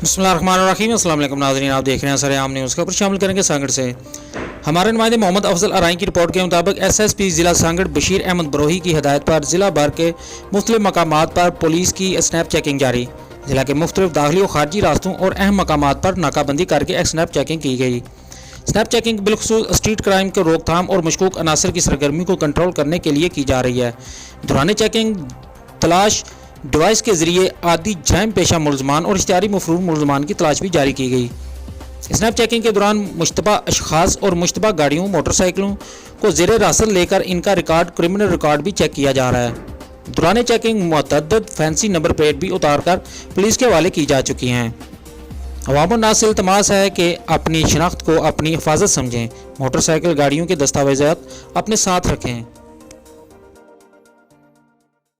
बिस्मिल्लाहिर्रहमानिर्रहीम। अस्सलाम वालेकुम नाज़रीन, आप देख रहे हैं सरेआम न्यूज़। खबर शामिल करेंगे सांगड़ से। हमारे नुमाइंदे मोहम्मद अफजल अराई की रिपोर्ट के मुताबिक एसएसपी ज़िला सांगड़ बशीर अहमद बरोही की हदायत पर ज़िला भर के मुख्तलिफ मकामात पर पुलिस की स्नैप चेकिंग जारी। ज़िला के मुख्तलिफ दाखिली और खारजी रास्तों और अहम मकामात पर नाकाबंदी करके स्नैप चेकिंग की गई। स्नैप चेकिंग बिलखुसूस स्ट्रीट क्राइम के रोकथाम और मशकूक अनासर की सरगर्मी को कंट्रोल करने के लिए की जा रही है। दौरान चेकिंग तलाश डिवाइस के जरिए आदि जैम पेशा मुलजमान और इश्तिहारी मफरूम मुलजमान की तलाश भी जारी की गई। स्नैप चेकिंग के दौरान मुश्तबा अशखास और मुश्तबा गाड़ियों मोटरसाइकिलों को ज़ेरे रासत लेकर इनका रिकॉर्ड क्रिमिनल रिकॉर्ड भी चेक किया जा रहा है। दौरान चेकिंग मुतअद्दिद फैंसी नंबर प्लेट भी उतार कर पुलिस के हवाले की जा चुकी हैं। अवाम नास से इल्तमास है कि अपनी शनाख्त को अपनी हिफाजत समझें, मोटरसाइकिल गाड़ियों के दस्तावेज़ात अपने साथ रखें।